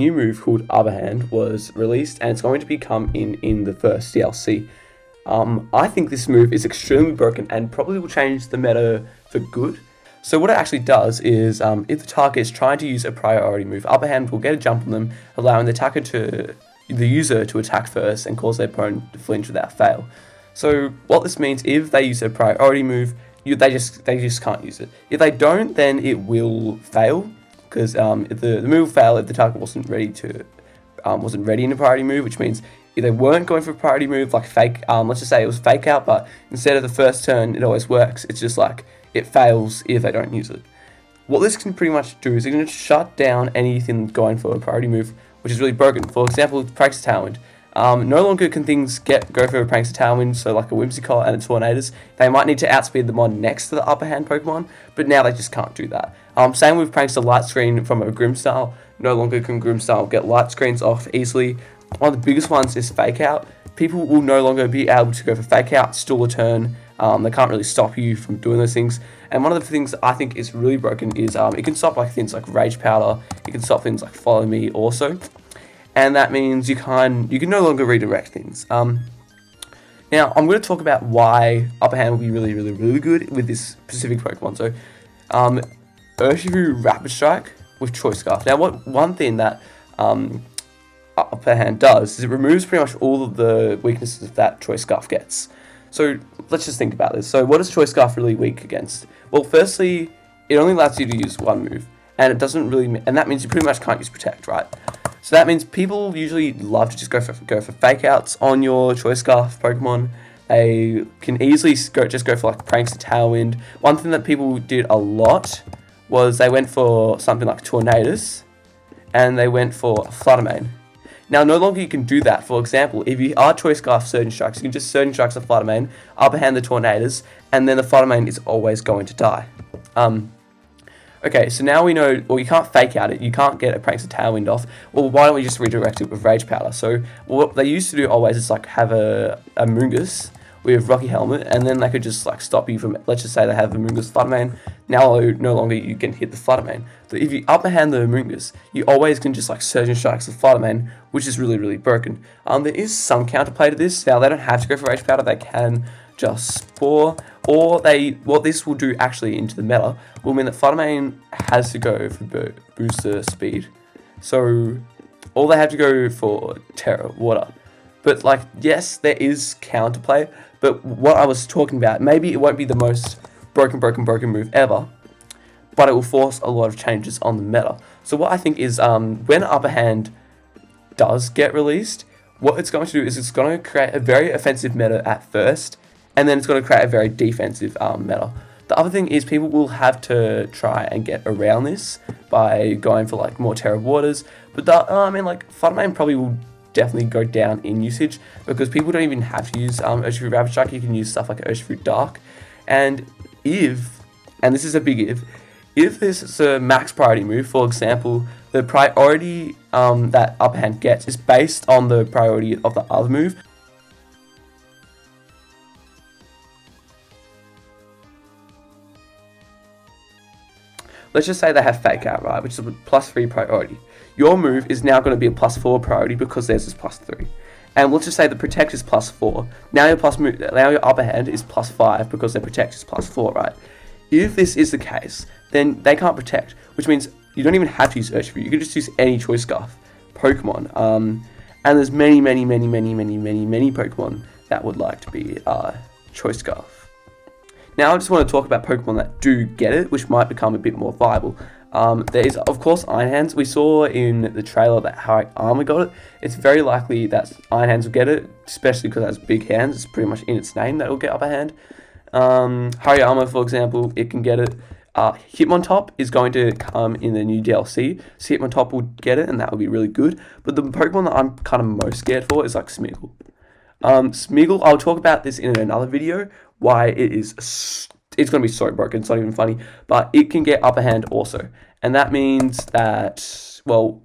new move called Upper Hand was released, and it's going to be coming in the first DLC. I think this move is extremely broken and probably will change the meta for good. So what it actually does is, if the target is trying to use a priority move, Upper Hand will get a jump on them, allowing the user to attack first and cause their opponent to flinch without fail. So what this means, if they use a priority move, they just can't use it. If they don't, then it will fail, because if the move will fail if the target wasn't ready in a priority move, which means if they weren't going for a priority move like fake, let's just say it was fake out, but instead of the first turn it always works, it's just like it fails if they don't use it. What this can pretty much do is it can shut down anything going for a priority move, which is really broken. For example, Prankster Tailwind. No longer can things go for a Prankster Tailwind, so like a Whimsicott and a Tornadus. They might need to outspeed the mon next to the Upper Hand Pokemon, but now they just can't do that. Same with Prankster Light Screen from a Grimmstyle. No longer can Grimmstyle get light screens off easily. One of the biggest ones is Fake Out. People will no longer be able to go for Fake Out, stall a turn. They can't really stop you from doing those things. And one of the things that I think is really broken is it can stop like things like Rage Powder. It can stop things like Follow Me also. And that means you can no longer redirect things. Now I'm going to talk about why Upper Hand will be really, really, really good with this specific Pokemon. So, Urshifu Rapid Strike with Choice Scarf. Now, one thing that Upper Hand does is it removes pretty much all of the weaknesses that Choice Scarf gets. So let's just think about this. So what is Choice Scarf really weak against? Well, firstly, it only allows you to use one move, and that means you pretty much can't use Protect, right? So that means people usually love to just go for Fake Outs on your Choice Scarf Pokemon. They can easily just go for like Prankster Tailwind. One thing that people did a lot was they went for something like Tornadus, and they went for Flutter Mane. Now, no longer you can do that. For example, if you are Choice Scarf Surging Strikes, you can just Surging Strikes the Flutter Mane, Upper Hand the Tornadus, and then the Flutter Mane is always going to die. Okay, so now we know, well, you can't Fake Out it, you can't get a Prankster Tailwind off. Well, why don't we just redirect it with Rage Powder? So, what they used to do always is like have a Mungus with Rocky Helmet, and then they could just like stop you from, let's just say they have a Mungus Flutter Mane. Now no longer you can hit the Flutter Mane. So if you Upper Hand the Mungus, you always can just like Surging Strikes the Flutter Mane, which is really, really broken. There is some counterplay to this. Now they don't have to go for Rage Powder, they can just Spore, or what this will do actually into the meta will mean that Flutter Mane has to go for booster speed. So all they have to go for Terra, Water. But like, yes, there is counterplay, but what I was talking about, maybe it won't be the most broken move ever, but it will force a lot of changes on the meta. So what I think is, when Upper Hand does get released, what it's going to do is it's going to create a very offensive meta at first, and then it's going to create a very defensive meta. The other thing is people will have to try and get around this by going for like more Terra Waters, but like Flutter Mane probably will definitely go down in usage because people don't even have to use Urshifu Rapid Strike. You can use stuff like Urshifu Dark, and this is a big if this is a max priority move, for example, the priority that Upper Hand gets is based on the priority of the other move. Let's just say they have Fake Out, right, which is a +3 priority. Your move is now going to be a +4 priority because theirs is +3. And let's just say the Protect is +4. Now your Upper Hand is +5 because their Protect is +4, right? If this is the case, then they can't Protect, which means you don't even have to use Urshifu. You can just use any Choice Scarf Pokemon. And there's many Pokemon that would like to be Choice Scarf. Now I just want to talk about Pokemon that do get it, which might become a bit more viable. There is, of course, Iron Hands. We saw in the trailer that Hariyama got it. It's very likely that Iron Hands will get it, especially because it has big hands. It's pretty much in its name that it will get Upper Hand. Hariyama, for example, it can get it. Hitmontop is going to come in the new DLC, so Hitmontop will get it, and that will be really good. But the Pokemon that I'm kind of most scared for is like Smeagol. Smeagol, I'll talk about this in another video, why it's going to be so broken, it's not even funny, but it can get Upper Hand also, and that means that, well,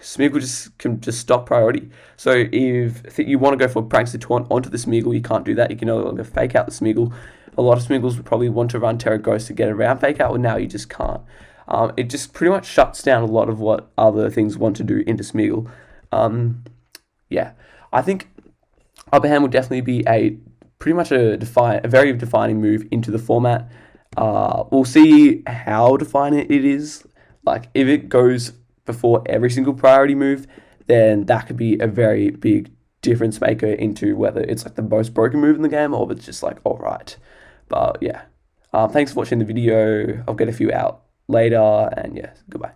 Smeagol can just stop priority. So if you want to go for Prankster Taunt onto the Smeagol, you can't do that. You can no longer Fake Out the Smeagol. A lot of Smeagols would probably want to run Terra Ghost to get around Fake Out, well, now you just can't. it just pretty much shuts down a lot of what other things want to do into Smeagol. Yeah, I think upper hand will definitely be pretty much a very defining move into the format. We'll see how defining it is. Like, if it goes before every single priority move, then that could be a very big difference maker into whether it's like the most broken move in the game or if it's just like alright. But yeah, thanks for watching the video. I'll get a few out later, and yeah, goodbye.